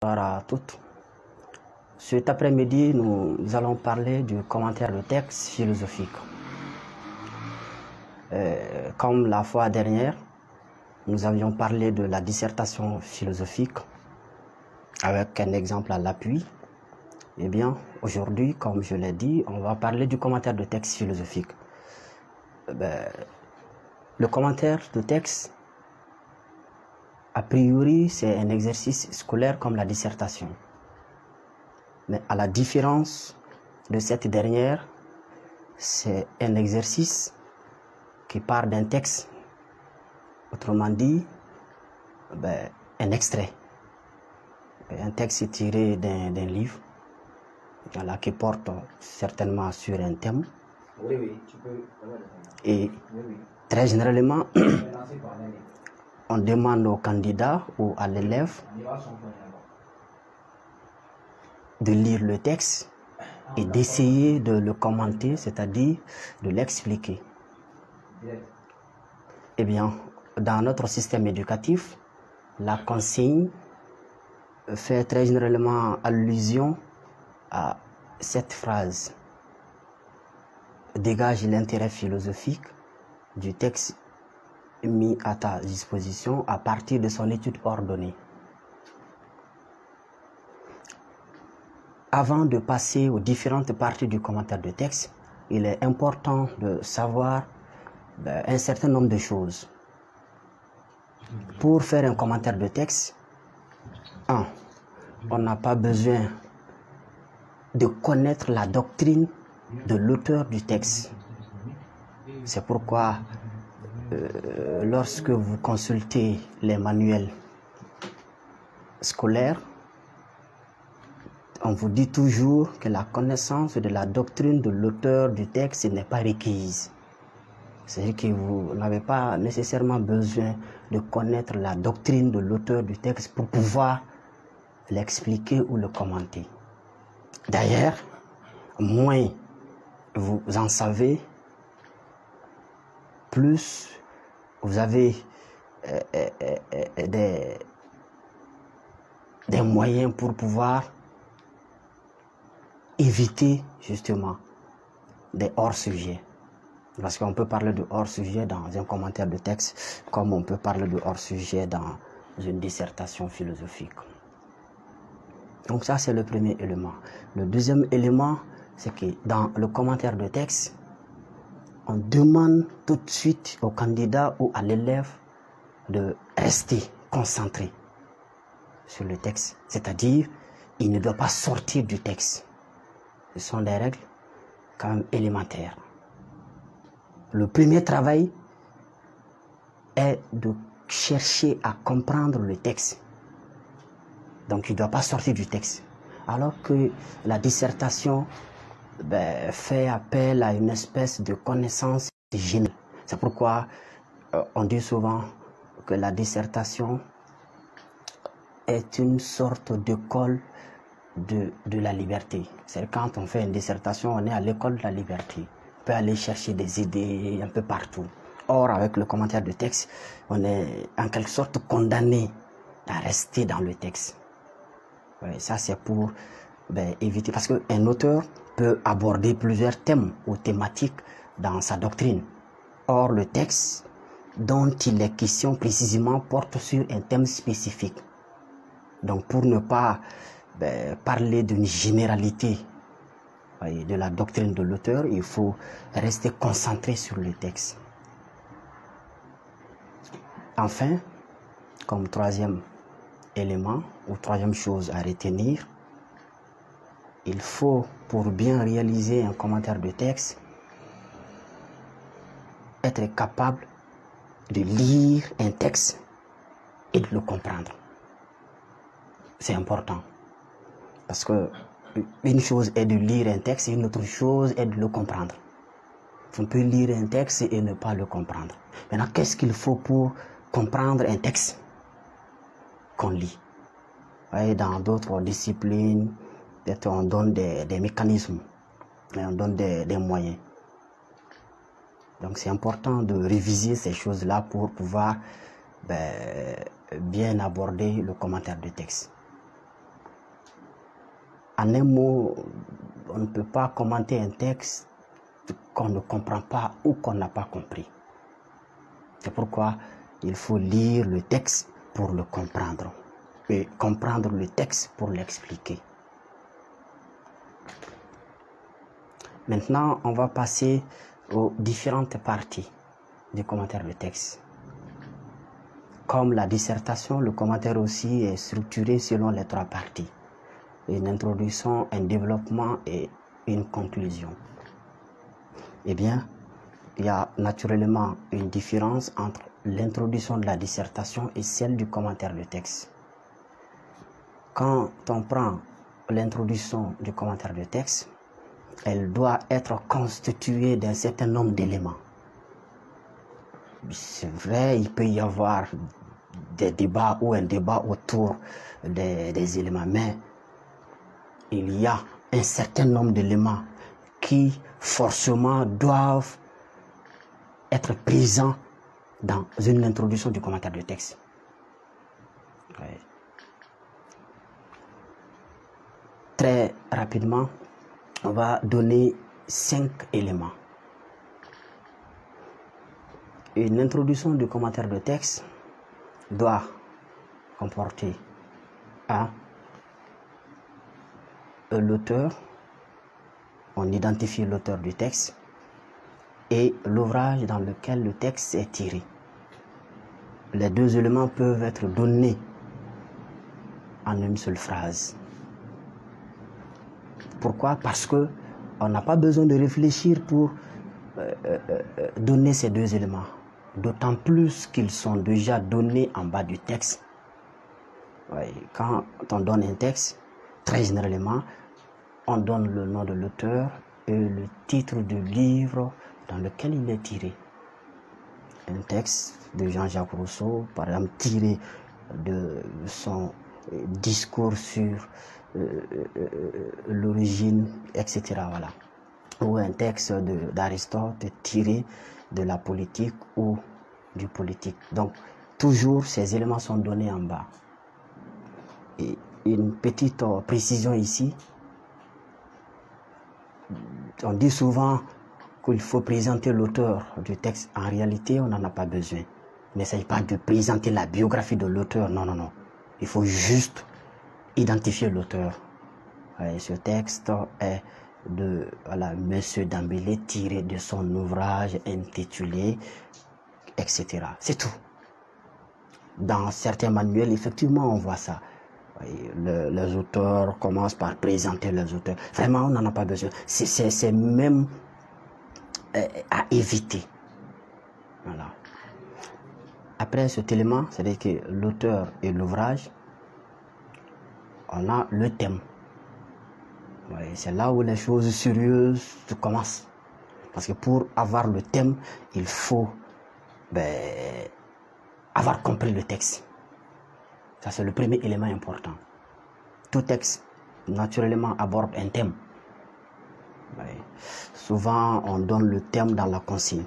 Bonsoir à toutes. Cet après-midi, nous allons parler du commentaire de texte philosophique. Comme la fois dernière, nous avions parlé de la dissertation philosophique avec un exemple à l'appui. Eh bien, aujourd'hui, comme je l'ai dit, on va parler du commentaire de texte philosophique. Le commentaire de texte, a priori, c'est un exercice scolaire comme la dissertation. Mais à la différence de cette dernière, c'est un exercice qui part d'un texte, autrement dit, un extrait. Un texte tiré d'un livre, voilà, qui porte certainement sur un thème. Oui, tu peux. Et très généralement, on demande au candidat ou à l'élève de lire le texte et d'essayer de le commenter, c'est-à-dire de l'expliquer. Eh bien, dans notre système éducatif, la consigne fait très généralement allusion à cette phrase: dégage l'intérêt philosophique du texte mis à ta disposition à partir de son étude ordonnée. Avant de passer aux différentes parties du commentaire de texte, il est important de savoir un certain nombre de choses. Pour faire un commentaire de texte, on n'a pas besoin de connaître la doctrine de l'auteur du texte. C'est pourquoi lorsque vous consultez les manuels scolaires, on vous dit toujours que la connaissance de la doctrine de l'auteur du texte n'est pas requise. C'est-à-dire que vous n'avez pas nécessairement besoin de connaître la doctrine de l'auteur du texte pour pouvoir l'expliquer ou le commenter. D'ailleurs, moins vous en savez, plus vous avez des moyens pour pouvoir éviter justement des hors-sujets. Parce qu'on peut parler de hors-sujet dans un commentaire de texte, comme on peut parler de hors-sujet dans une dissertation philosophique. Donc ça, c'est le premier élément. Le deuxième élément, c'est que dans le commentaire de texte, on demande tout de suite au candidat ou à l'élève de rester concentré sur le texte. C'est-à-dire, il ne doit pas sortir du texte. Ce sont des règles quand même élémentaires. Le premier travail est de chercher à comprendre le texte. Donc, il ne doit pas sortir du texte. Alors que la dissertation fait appel à une espèce de connaissance générale. C'est pourquoi on dit souvent que la dissertation est une sorte d'école de la liberté. C'est quand on fait une dissertation, on est à l'école de la liberté. On peut aller chercher des idées un peu partout. Or, avec le commentaire de texte, on est en quelque sorte condamné à rester dans le texte. Ouais, ça, c'est pour éviter, parce qu'un auteur peut aborder plusieurs thèmes ou thématiques dans sa doctrine. Or, le texte dont il est question précisément porte sur un thème spécifique. Donc, pour ne pas parler d'une généralité de la doctrine de l'auteur, il faut rester concentré sur le texte. Enfin, comme troisième élément ou troisième chose à retenir, il faut, pour bien réaliser un commentaire de texte, être capable de lire un texte et de le comprendre. C'est important. Parce que une chose est de lire un texte et une autre chose est de le comprendre. On peut lire un texte et ne pas le comprendre. Maintenant, qu'est-ce qu'il faut pour comprendre un texte qu'on lit? Dans d'autres disciplines, peut-être on donne des mécanismes, on donne des moyens. Donc c'est important de réviser ces choses-là pour pouvoir bien aborder le commentaire du texte. En un mot, on ne peut pas commenter un texte qu'on ne comprend pas ou qu'on n'a pas compris. C'est pourquoi il faut lire le texte pour le comprendre et comprendre le texte pour l'expliquer. Maintenant, on va passer aux différentes parties du commentaire de texte. Comme la dissertation, le commentaire aussi est structuré selon les 3 parties. Une introduction, un développement et une conclusion. Eh bien, il y a naturellement une différence entre l'introduction de la dissertation et celle du commentaire de texte. Quand on prend l'introduction du commentaire de texte, elle doit être constituée d'un certain nombre d'éléments. C'est vrai, il peut y avoir des débats ou un débat autour des éléments, mais il y a un certain nombre d'éléments qui forcément doivent être présents dans une introduction du commentaire de texte. Ouais. Très rapidement, on va donner 5 éléments. Une introduction du commentaire de texte doit comporter l'auteur, on identifie l'auteur du texte, et l'ouvrage dans lequel le texte est tiré. Les 2 éléments peuvent être donnés en une seule phrase. Pourquoi? Parce que on n'a pas besoin de réfléchir pour donner ces 2 éléments. D'autant plus qu'ils sont déjà donnés en bas du texte. Ouais, quand on donne un texte, très généralement, on donne le nom de l'auteur et le titre du livre dans lequel il est tiré. Un texte de Jean-Jacques Rousseau, par exemple, tiré de son discours sur l'origine, etc. Voilà. Ou un texte d'Aristote tiré de la politique ou du politique. Donc, toujours ces éléments sont donnés en bas. Et une petite précision ici. On dit souvent qu'il faut présenter l'auteur du texte. En réalité, on n'en a pas besoin. Il ne s'agit pas de présenter la biographie de l'auteur. Non, non, non. Il faut juste identifier l'auteur. Ce texte est de Monsieur Dambélé, tiré de son ouvrage intitulé, etc. C'est tout. Dans certains manuels, effectivement, on voit ça. Les auteurs commencent par présenter les auteurs. Vraiment, on n'en a pas besoin. C'est même à éviter. Voilà. Après cet élément, c'est-à-dire que l'auteur et l'ouvrage, on a le thème. C'est là où les choses sérieuses commencent. Parce que pour avoir le thème, il faut avoir compris le texte. Ça, c'est le premier élément important. Tout texte, naturellement, aborde un thème. Souvent, on donne le thème dans la consigne.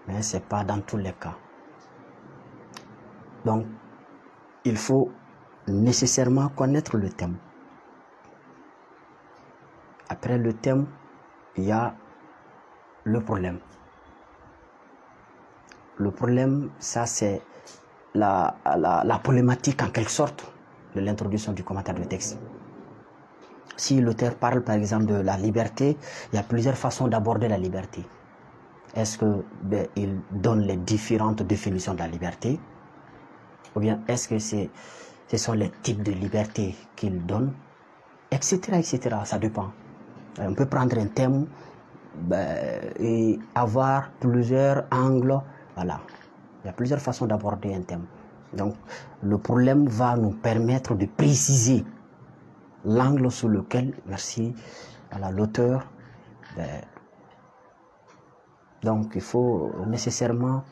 Mais ce n'est pas dans tous les cas. Donc, il faut nécessairement connaître le thème. Après le thème, il y a le problème. Le problème, ça c'est la problématique en quelque sorte de l'introduction du commentaire de texte. Si l'auteur parle par exemple de la liberté, il y a plusieurs façons d'aborder la liberté. Est-ce qu'il donne les différentes définitions de la liberté? Ou bien est-ce que ce sont les types de liberté qu'il donne? Etc., etc. Ça dépend. On peut prendre un thème et avoir plusieurs angles. Voilà. Il y a plusieurs façons d'aborder un thème. Donc, le problème va nous permettre de préciser l'angle sur lequel, merci à l'auteur, donc il faut nécessairement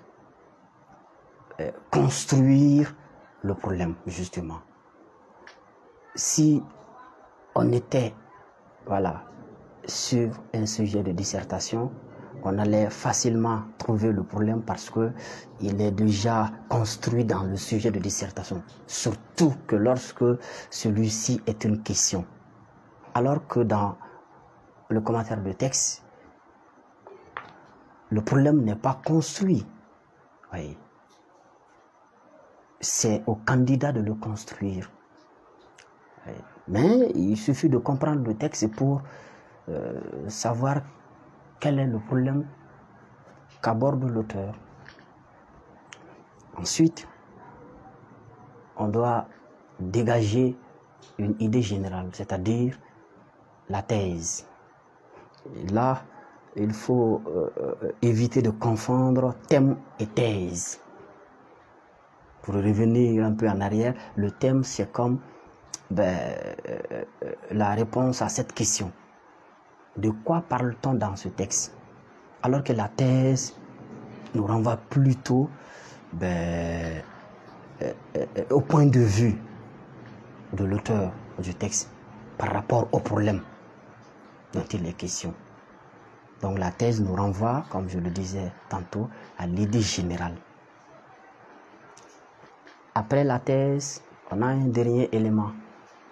construire le problème, justement. Si on était, sur un sujet de dissertation, on allait facilement trouver le problème parce que il est déjà construit dans le sujet de dissertation. Surtout que lorsque celui-ci est une question. Alors que dans le commentaire de texte, le problème n'est pas construit. Oui. C'est au candidat de le construire. Oui. Mais il suffit de comprendre le texte pour savoir quel est le problème qu'aborde l'auteur. Ensuite, on doit dégager une idée générale, c'est-à-dire la thèse. Et là, il faut éviter de confondre thème et thèse. Pour revenir un peu en arrière, le thème, c'est comme la réponse à cette question. De quoi parle-t-on dans ce texte? Alors que la thèse nous renvoie plutôt au point de vue de l'auteur du texte par rapport au problème dont il est question. Donc la thèse nous renvoie, comme je le disais tantôt, à l'idée générale. Après la thèse, on a un dernier élément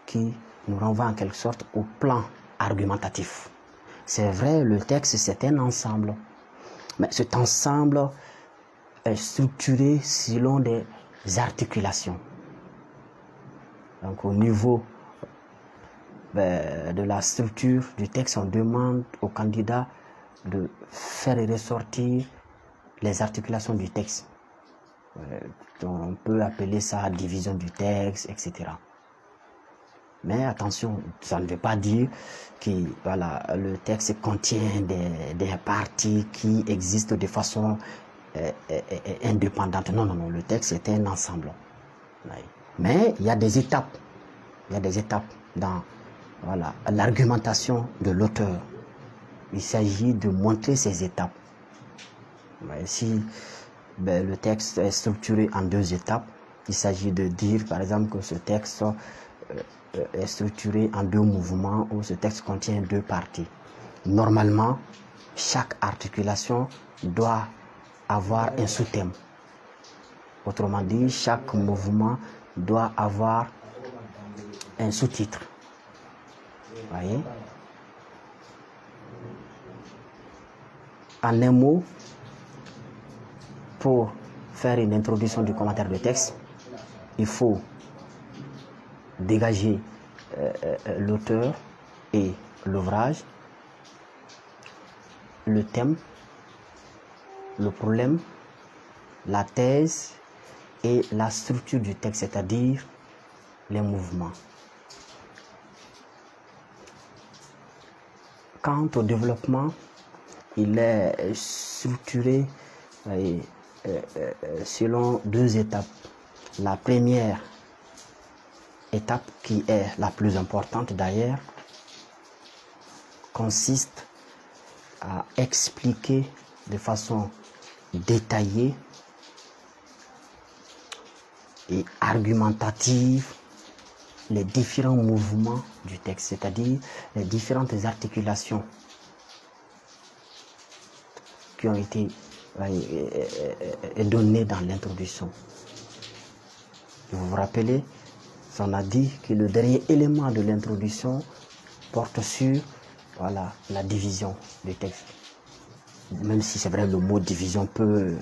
qui nous renvoie en quelque sorte au plan argumentatif. C'est vrai, le texte, c'est un ensemble. Mais cet ensemble est structuré selon des articulations. Donc au niveau de la structure du texte, on demande au candidat de faire ressortir les articulations du texte. On peut appeler ça division du texte, etc. Mais attention, ça ne veut pas dire que le texte contient des parties qui existent de façon indépendante. Non, non, non, le texte est un ensemble. Mais il y a des étapes. Il y a des étapes dans l'argumentation de l'auteur. Il s'agit de montrer ces étapes. Si le texte est structuré en 2 étapes, il s'agit de dire par exemple que ce texte est structuré en 2 mouvements ou ce texte contient 2 parties. Normalement, chaque articulation doit avoir un sous-thème. Autrement dit, chaque mouvement doit avoir un sous-titre. Voyez? En un mot, pour faire une introduction du commentaire de texte, il faut dégager l'auteur et l'ouvrage, le thème, le problème, la thèse et la structure du texte, c'est-à-dire les mouvements. Quant au développement, il est structuré selon 2 étapes. La première étape, qui est la plus importante d'ailleurs, consiste à expliquer de façon détaillée et argumentative les différents mouvements du texte, c'est-à-dire les différentes articulations qui ont été données dans l'introduction. Vous vous rappelez, on a dit que le dernier élément de l'introduction porte sur la division du texte. Même si c'est vrai, le mot division peut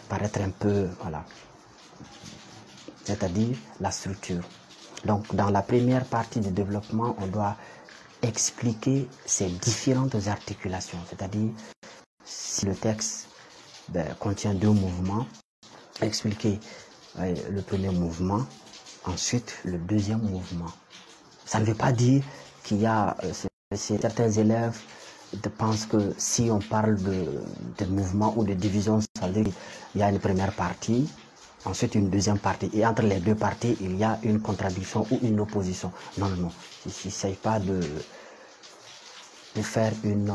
paraître un peu, c'est-à-dire la structure. Donc, dans la première partie du développement, on doit expliquer ces différentes articulations. C'est-à-dire, si le texte contient 2 mouvements, expliquer le premier mouvement, ensuite le deuxième mouvement. Ça ne veut pas dire qu'il y a certains élèves pensent que si on parle de mouvement ou de division, ça veut dire qu'il y a une première partie, ensuite une deuxième partie, et entre les 2 parties, il y a une contradiction ou une opposition. Non, non, non. Il ne s'agit pas de faire une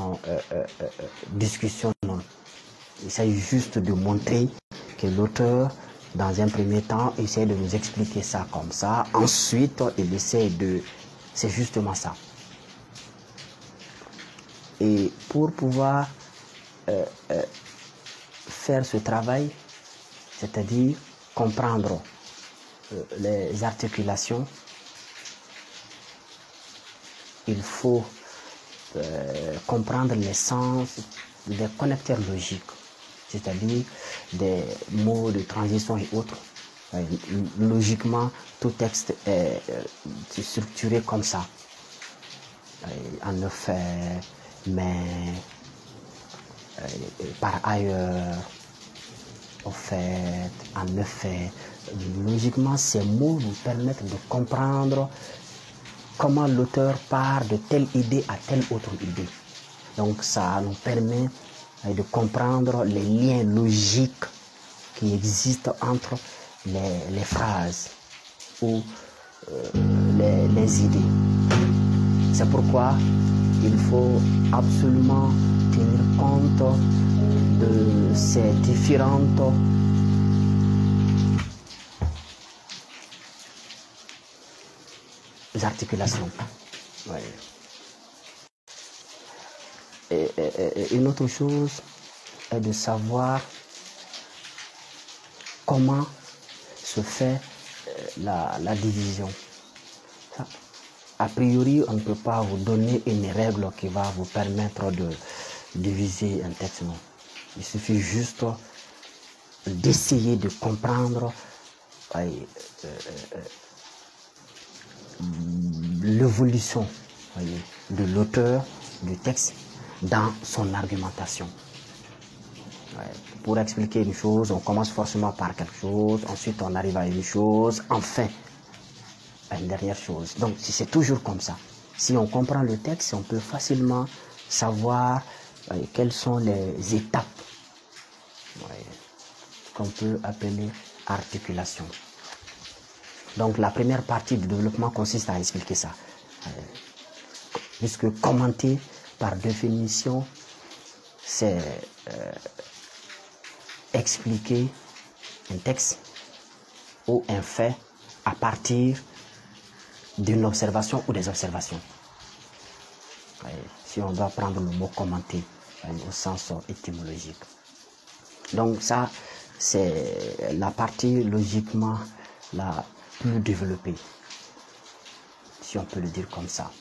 discussion. Non. Il s'agit juste de montrer que l'auteur, dans un premier temps, essaie de nous expliquer ça comme ça. Ensuite, il essaie de... C'est justement ça. Et pour pouvoir faire ce travail, c'est-à-dire comprendre les articulations, il faut comprendre l'essence des connecteurs logiques, c'est-à-dire des mots de transition et autres. Logiquement, tout texte est structuré comme ça. En effet, mais, par ailleurs, au fait, en effet. Logiquement, ces mots nous permettent de comprendre comment l'auteur part de telle idée à telle autre idée. Donc ça nous permet de comprendre les liens logiques qui existent entre les phrases ou les idées. C'est pourquoi il faut absolument tenir compte de ces différentes articulations. Ouais. Et une autre chose est de savoir comment se fait la division. A priori, on ne peut pas vous donner une règle qui va vous permettre de diviser un texte. Non. Il suffit juste d'essayer de comprendre l'évolution de l'auteur du texte dans son argumentation. Pour expliquer une chose, on commence forcément par quelque chose, ensuite on arrive à une chose, enfin à une dernière chose. Donc si c'est toujours comme ça, si on comprend le texte, on peut facilement savoir quelles sont les étapes qu'on peut appeler articulation. Donc la première partie du développement consiste à expliquer ça. Puisque commenter par définition, c'est expliquer un texte ou un fait à partir d'une observation ou des observations. Si on doit prendre le mot commenter au sens étymologique. Donc ça, c'est la partie logiquement la plus développée, si on peut le dire comme ça.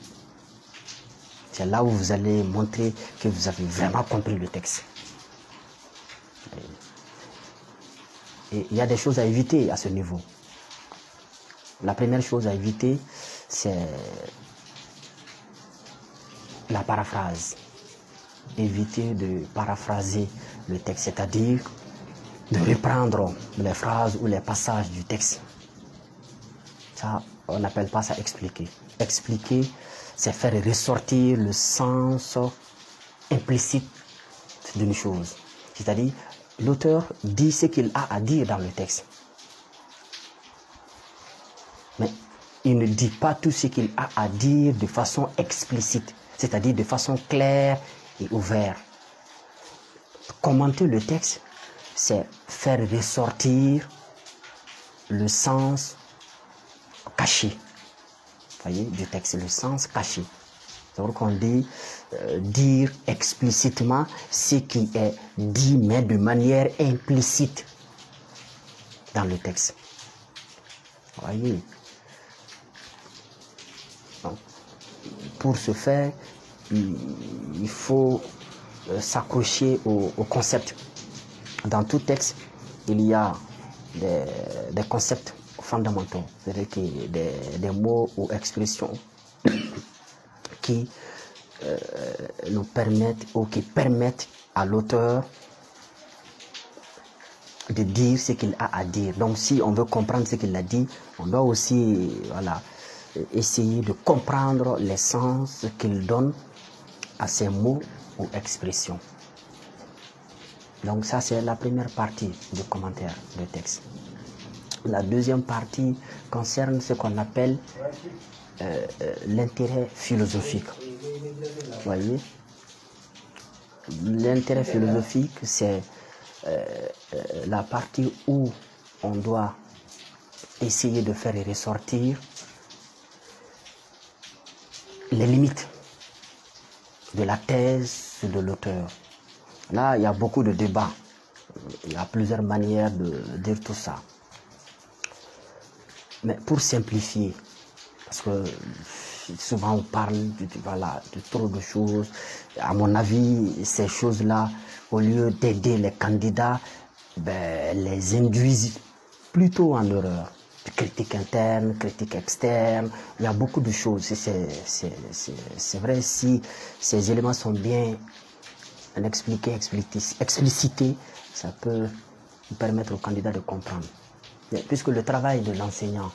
C'est là où vous allez montrer que vous avez vraiment compris le texte. Et il y a des choses à éviter à ce niveau. La première chose à éviter, c'est la paraphrase. Éviter de paraphraser le texte, c'est-à-dire de reprendre les phrases ou les passages du texte. Ça, on n'appelle pas ça expliquer. Expliquer, c'est faire ressortir le sens implicite d'une chose. C'est-à-dire, l'auteur dit ce qu'il a à dire dans le texte. Mais il ne dit pas tout ce qu'il a à dire de façon explicite, c'est-à-dire de façon claire et ouverte. Commenter le texte, c'est faire ressortir le sens caché, voyez, du texte, le sens caché. C'est-à-dire qu'on dit dire explicitement ce qui est dit, mais de manière implicite dans le texte. Voyez. Donc, pour ce faire, il faut s'accrocher au concept. Dans tout texte, il y a des concepts fondamentaux, c'est-à-dire des mots ou expressions qui nous permettent ou qui permettent à l'auteur de dire ce qu'il a à dire. Donc si on veut comprendre ce qu'il a dit, on doit aussi essayer de comprendre les sens qu'il donne à ces mots ou expressions. Donc ça, c'est la première partie du commentaire du texte. La deuxième partie concerne ce qu'on appelle l'intérêt philosophique. Vous voyez, l'intérêt philosophique, c'est la partie où on doit essayer de faire ressortir les limites de la thèse de l'auteur. Là, il y a beaucoup de débats. Il y a plusieurs manières de dire tout ça. Mais pour simplifier, parce que souvent on parle voilà, de trop de choses. À mon avis, ces choses-là, au lieu d'aider les candidats, ben, les induisent plutôt en erreur. Critique interne, critique externe, il y a beaucoup de choses. C'est vrai, si ces éléments sont bien expliqués, explicités, ça peut permettre aux candidats de comprendre. Puisque le travail de l'enseignant,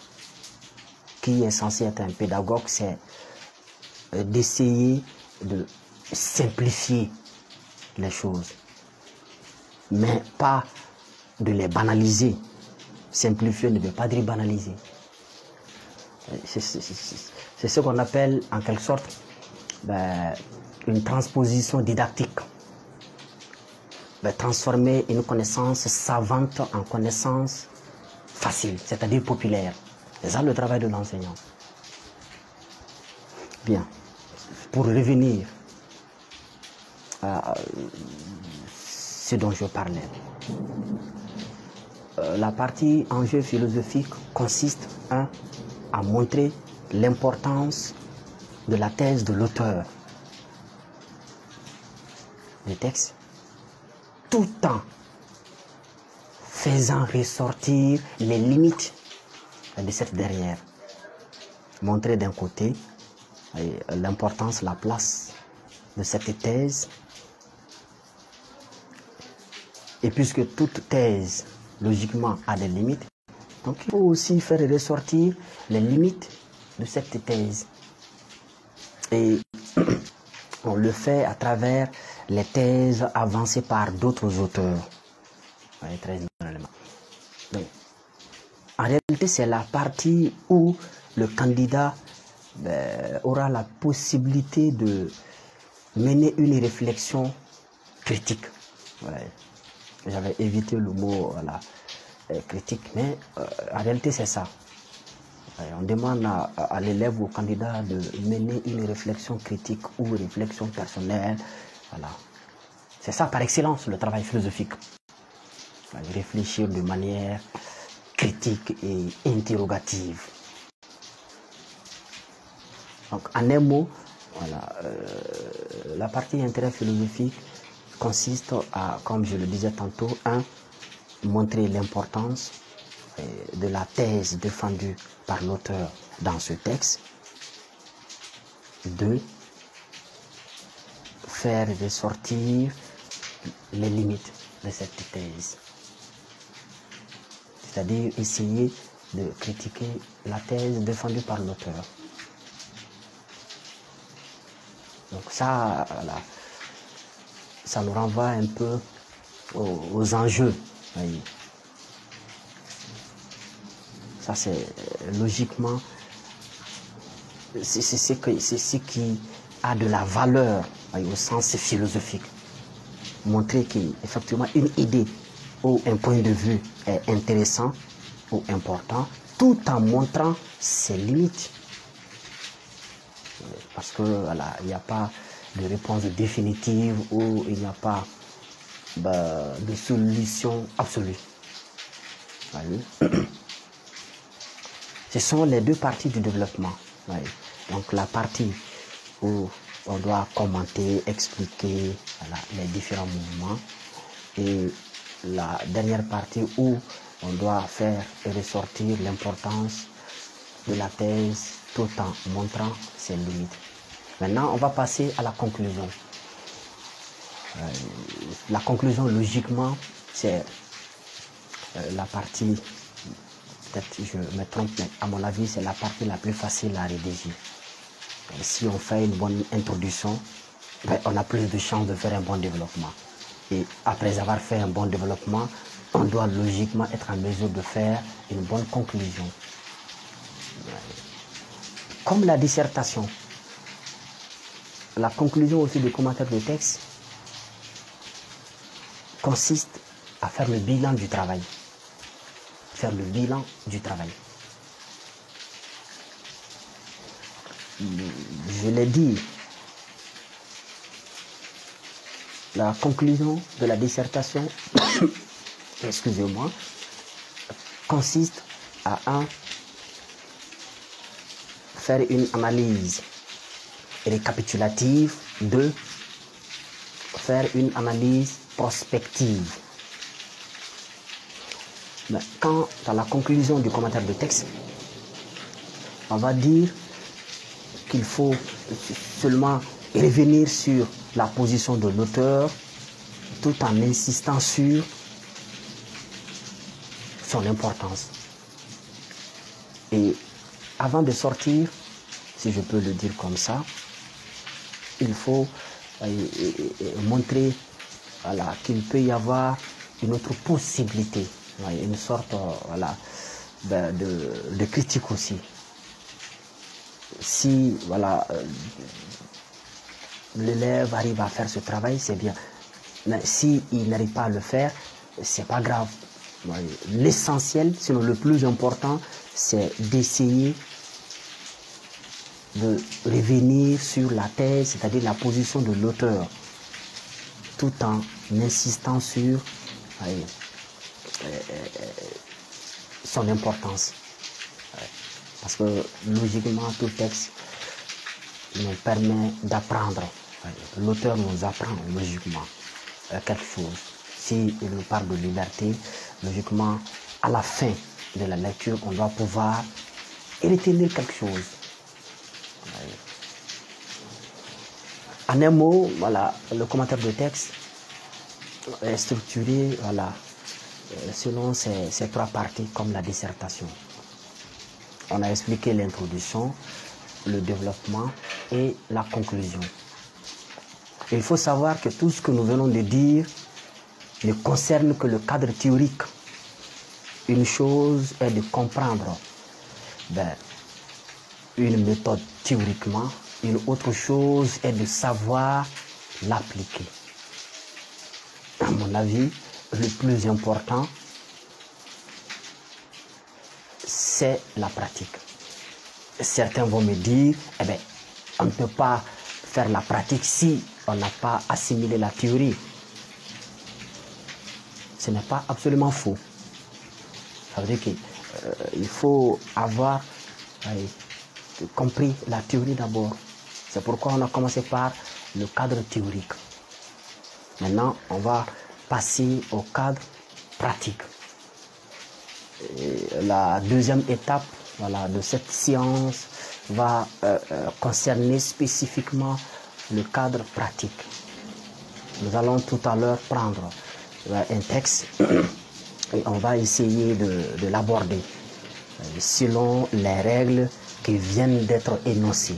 qui est censé être un pédagogue, c'est d'essayer de simplifier les choses, mais pas de les banaliser. Simplifier ne veut pas dire banaliser. C'est ce qu'on appelle en quelque sorte une transposition didactique. Transformer une connaissance savante en connaissance facile, c'est-à-dire populaire. C'est ça le travail de l'enseignant. Bien. Pour revenir à ce dont je parlais. La partie enjeu philosophique consiste à montrer l'importance de la thèse de l'auteur du texte, tout en faisant ressortir les limites de cette dernière. Montrer d'un côté l'importance, la place de cette thèse. Et puisque toute thèse, logiquement, a des limites, donc il faut aussi faire ressortir les limites de cette thèse. Et on le fait à travers les thèses avancées par d'autres auteurs. Très généralement. Donc, en réalité, c'est la partie où le candidat aura la possibilité de mener une réflexion critique. Ouais. J'avais évité le mot voilà, critique, mais en réalité, c'est ça. On demande à l'élève ou au candidat de mener une réflexion critique ou une réflexion personnelle. Voilà. C'est ça par excellence le travail philosophique. Réfléchir de manière critique et interrogative. Donc en un mot, voilà, la partie intérêt philosophique consiste à, comme je le disais tantôt, montrer l'importance de la thèse défendue par l'auteur dans ce texte. 2. Faire ressortir les limites de cette thèse. C'est-à-dire essayer de critiquer la thèse défendue par l'auteur. Donc ça, voilà, ça nous renvoie un peu aux enjeux. Voyez. Ça, c'est logiquement, c'est ce qui a de la valeur au sens philosophique. Montrer qu'effectivement une idée ou un point de vue est intéressant ou important, tout en montrant ses limites. Parce que voilà, il n'y a pas de réponse définitive ou il n'y a pas de solution absolue. Voyez. Ce sont les deux parties du développement. Voyez. Donc la partie où on doit commenter, expliquer voilà, les différents mouvements et la dernière partie où on doit faire ressortir l'importance de la thèse tout en montrant ses limites. Maintenant, on va passer à la conclusion. La conclusion, logiquement, c'est la partie, peut-être je me trompe, mais à mon avis, c'est la partie la plus facile à rédiger. Si on fait une bonne introduction, on a plus de chances de faire un bon développement. Et après avoir fait un bon développement, on doit logiquement être en mesure de faire une bonne conclusion. Comme la dissertation, la conclusion aussi du commentaire de texte consiste à faire le bilan du travail. Faire le bilan du travail. Je l'ai dit, la conclusion de la dissertation, excusez-moi, consiste à faire une analyse récapitulative, 2, faire une analyse prospective. Mais quand, dans la conclusion du commentaire de texte, on va dire qu'il faut seulement revenir sur la position de l'auteur tout en insistant sur son importance. Et avant de sortir, si je peux le dire comme ça, il faut montrer voilà, qu'il peut y avoir une autre possibilité, une sorte voilà, de critique aussi. Si voilà, l'élève arrive à faire ce travail, c'est bien. Mais s'il n'arrive pas à le faire, c'est pas grave. L'essentiel, sinon le plus important, c'est d'essayer de revenir sur la thèse, c'est-à-dire la position de l'auteur, tout en insistant sur son importance. Parce que logiquement, tout texte nous permet d'apprendre. L'auteur nous apprend logiquement quelque chose. S'il nous parle de liberté, logiquement, à la fin de la lecture, on doit pouvoir retenir quelque chose. En un mot, voilà, le commentaire de texte est structuré voilà, selon ces 3 parties comme la dissertation. On a expliqué l'introduction, le développement et la conclusion. Il faut savoir que tout ce que nous venons de dire ne concerne que le cadre théorique. Une chose est de comprendre une méthode théoriquement, une autre chose est de savoir l'appliquer. À mon avis, le plus important, c'est la pratique. Certains vont me dire, eh bien, on ne peut pas faire la pratique si on n'a pas assimilé la théorie. Ce n'est pas absolument faux. Ça veut dire qu'il faut avoir compris la théorie d'abord. C'est pourquoi on a commencé par le cadre théorique. Maintenant, on va passer au cadre pratique. Et la deuxième étape voilà, de cette science va concerner spécifiquement le cadre pratique. Nous allons tout à l'heure prendre un texte et on va essayer de l'aborder selon les règles qui viennent d'être énoncées.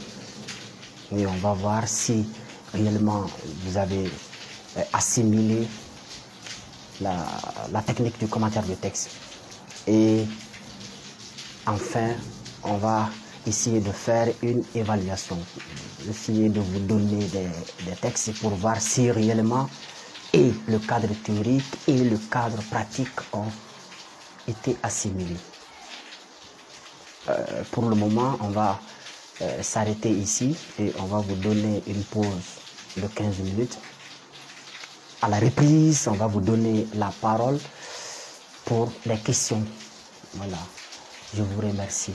Et on va voir si réellement vous avez assimilé la technique du commentaire de texte. Et enfin, on va essayer de faire une évaluation, essayer de vous donner des textes pour voir si réellement et le cadre théorique et le cadre pratique ont été assimilés. Pour le moment, on va s'arrêter ici et on va vous donner une pause de 15 minutes. À la reprise, on va vous donner la parole pour les questions. Voilà, je vous remercie.